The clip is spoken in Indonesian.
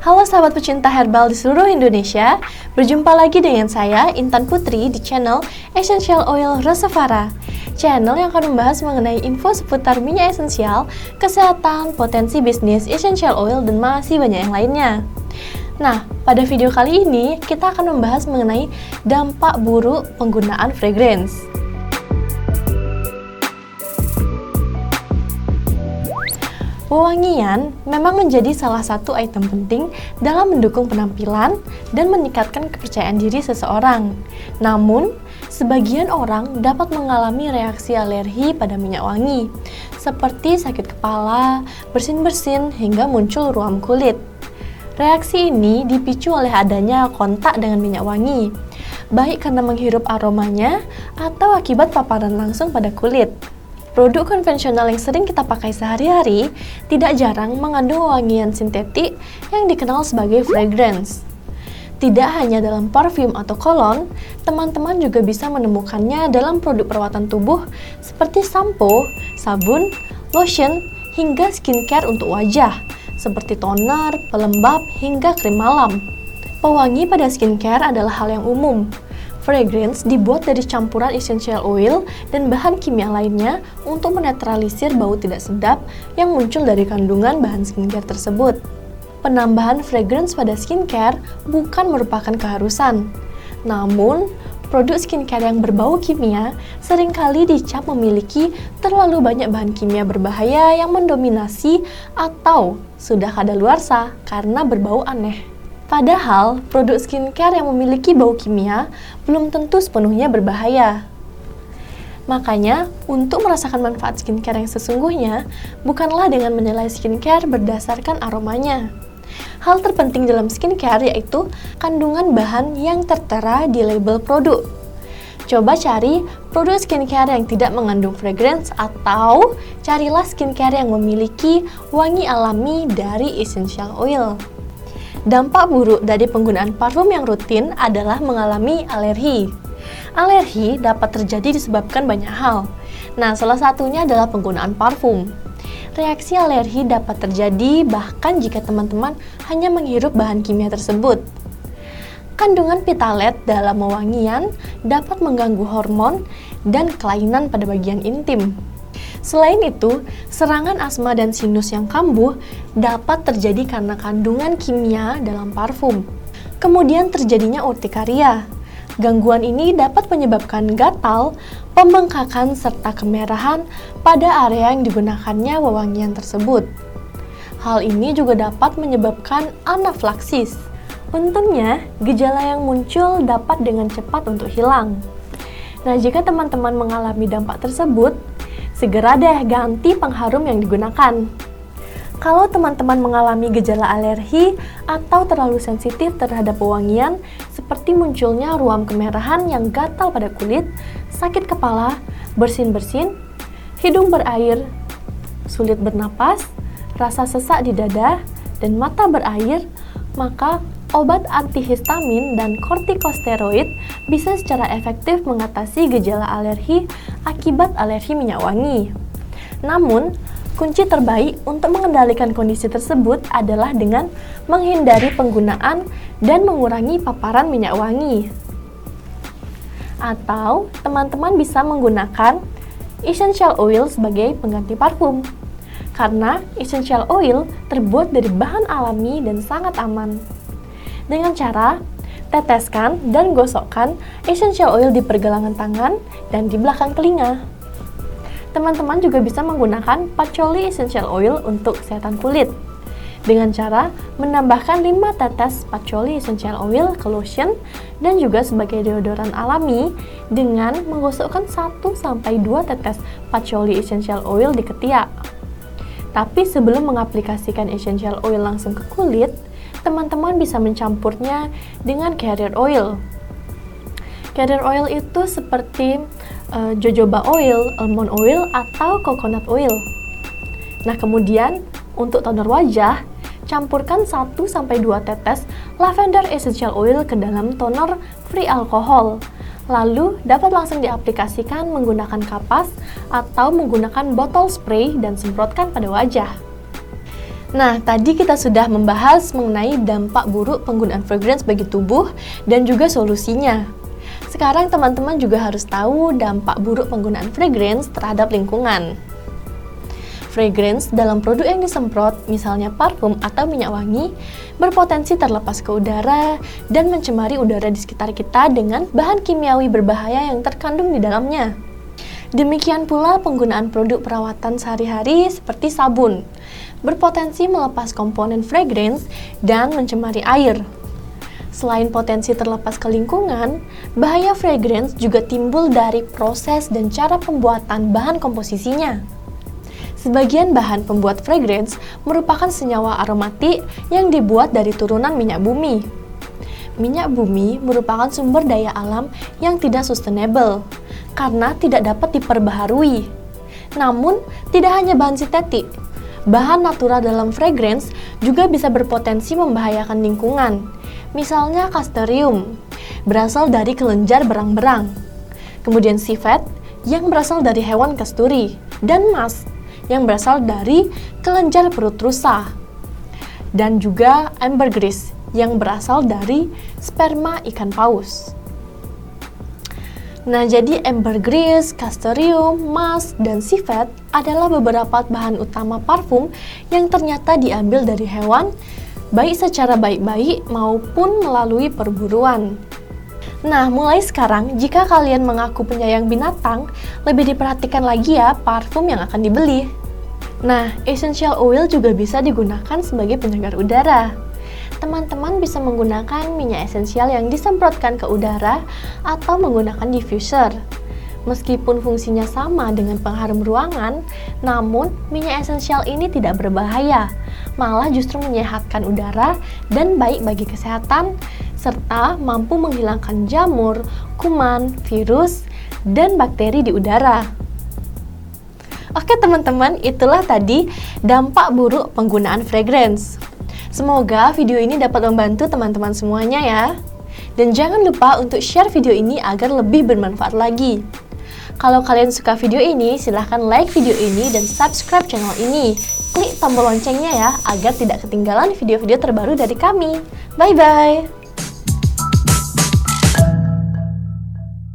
Halo sahabat pecinta herbal di seluruh Indonesia, berjumpa lagi dengan saya Intan Putri di channel Essential Oil Resevara. Channel yang akan membahas mengenai info seputar minyak esensial, kesehatan, potensi bisnis, essential oil, dan masih banyak yang lainnya. Nah, pada video kali ini kita akan membahas mengenai dampak buruk penggunaan fragrance. Wewangian memang menjadi salah satu item penting dalam mendukung penampilan dan meningkatkan kepercayaan diri seseorang. Namun, sebagian orang dapat mengalami reaksi alergi pada minyak wangi, seperti sakit kepala, bersin-bersin, hingga muncul ruam kulit. Reaksi ini dipicu oleh adanya kontak dengan minyak wangi, baik karena menghirup aromanya atau akibat paparan langsung pada kulit. Produk konvensional yang sering kita pakai sehari-hari tidak jarang mengandung wewangian sintetik yang dikenal sebagai fragrance. Tidak hanya dalam parfum atau kolon, teman-teman juga bisa menemukannya dalam produk perawatan tubuh seperti sampo, sabun, lotion, hingga skincare untuk wajah, seperti toner, pelembab, hingga krim malam. Pewangi pada skincare adalah hal yang umum. Fragrance dibuat dari campuran essential oil dan bahan kimia lainnya untuk menetralisir bau tidak sedap yang muncul dari kandungan bahan skincare tersebut. Penambahan fragrance pada skincare bukan merupakan keharusan. Namun, produk skincare yang berbau kimia seringkali dicap memiliki terlalu banyak bahan kimia berbahaya yang mendominasi atau sudah kadaluarsa karena berbau aneh. Padahal, produk skincare yang memiliki bau kimia belum tentu sepenuhnya berbahaya. Makanya, untuk merasakan manfaat skincare yang sesungguhnya, bukanlah dengan menilai skincare berdasarkan aromanya. Hal terpenting dalam skincare yaitu kandungan bahan yang tertera di label produk. Coba cari produk skincare yang tidak mengandung fragrance atau carilah skincare yang memiliki wangi alami dari essential oil. Dampak buruk dari penggunaan parfum yang rutin adalah mengalami alergi. Alergi dapat terjadi disebabkan banyak hal. Nah, salah satunya adalah penggunaan parfum. Reaksi alergi dapat terjadi bahkan jika teman-teman hanya menghirup bahan kimia tersebut. Kandungan pitalet dalam wewangian dapat mengganggu hormon dan kelainan pada bagian intim. Selain itu, serangan asma dan sinus yang kambuh dapat terjadi karena kandungan kimia dalam parfum. Kemudian terjadinya urtikaria. Gangguan ini dapat menyebabkan gatal, pembengkakan, serta kemerahan pada area yang digunakannya wewangian tersebut. Hal ini juga dapat menyebabkan anaflaksis. Untungnya, gejala yang muncul dapat dengan cepat untuk hilang. Nah, jika teman-teman mengalami dampak tersebut, segera deh ganti pengharum yang digunakan. Kalau teman-teman mengalami gejala alergi atau terlalu sensitif terhadap wewangian, seperti munculnya ruam kemerahan yang gatal pada kulit, sakit kepala, bersin-bersin, hidung berair, sulit bernapas, rasa sesak di dada, dan mata berair, maka obat antihistamin dan kortikosteroid bisa secara efektif mengatasi gejala alergi akibat alergi minyak wangi. Namun, kunci terbaik untuk mengendalikan kondisi tersebut adalah dengan menghindari penggunaan dan mengurangi paparan minyak wangi. Atau, teman-teman bisa menggunakan essential oil sebagai pengganti parfum. Karena essential oil terbuat dari bahan alami dan sangat aman. Dengan cara teteskan dan gosokkan essential oil di pergelangan tangan dan di belakang telinga. Teman-teman juga bisa menggunakan patchouli essential oil untuk kesehatan kulit. Dengan cara menambahkan 5 tetes patchouli essential oil ke lotion dan juga sebagai deodoran alami dengan menggosokkan 1-2 tetes patchouli essential oil di ketiak. Tapi sebelum mengaplikasikan essential oil langsung ke kulit, teman-teman bisa mencampurnya dengan carrier oil. Carrier oil itu seperti jojoba oil, almond oil, atau coconut oil. Nah, kemudian untuk toner wajah, campurkan 1-2 tetes lavender essential oil ke dalam toner free alkohol. Lalu dapat langsung diaplikasikan menggunakan kapas atau menggunakan botol spray dan semprotkan pada wajah. Nah, tadi kita sudah membahas mengenai dampak buruk penggunaan fragrance bagi tubuh dan juga solusinya. Sekarang teman-teman juga harus tahu dampak buruk penggunaan fragrance terhadap lingkungan. Fragrance dalam produk yang disemprot, misalnya parfum atau minyak wangi, berpotensi terlepas ke udara dan mencemari udara di sekitar kita dengan bahan kimiawi berbahaya yang terkandung di dalamnya. Demikian pula penggunaan produk perawatan sehari-hari seperti sabun, berpotensi melepas komponen fragrance dan mencemari air. Selain potensi terlepas ke lingkungan, bahaya fragrance juga timbul dari proses dan cara pembuatan bahan komposisinya. Sebagian bahan pembuat fragrance merupakan senyawa aromatik yang dibuat dari turunan minyak bumi. Minyak bumi merupakan sumber daya alam yang tidak sustainable karena tidak dapat diperbaharui. Namun, tidak hanya bahan sintetik, bahan natural dalam fragrance juga bisa berpotensi membahayakan lingkungan. Misalnya castoreum, berasal dari kelenjar berang-berang. Kemudian civet, yang berasal dari hewan kasturi. Dan musk, yang berasal dari kelenjar perut rusa. Dan juga ambergris, yang berasal dari sperma ikan paus. Nah, jadi ambergris, castoreum, musk, dan civet adalah beberapa bahan utama parfum yang ternyata diambil dari hewan, baik secara baik-baik maupun melalui perburuan. Nah, mulai sekarang, jika kalian mengaku penyayang binatang, lebih diperhatikan lagi ya parfum yang akan dibeli. Nah, essential oil juga bisa digunakan sebagai penyegar udara. Teman-teman bisa menggunakan minyak esensial yang disemprotkan ke udara atau menggunakan diffuser. Meskipun fungsinya sama dengan pengharum ruangan, namun minyak esensial ini tidak berbahaya, malah justru menyehatkan udara dan baik bagi kesehatan, serta mampu menghilangkan jamur, kuman, virus, dan bakteri di udara. Oke teman-teman, itulah tadi dampak buruk penggunaan fragrance. Semoga video ini dapat membantu teman-teman semuanya ya. Dan jangan lupa untuk share video ini agar lebih bermanfaat lagi. Kalau kalian suka video ini, silahkan like video ini dan subscribe channel ini. Klik tombol loncengnya ya, agar tidak ketinggalan video-video terbaru dari kami. Bye-bye!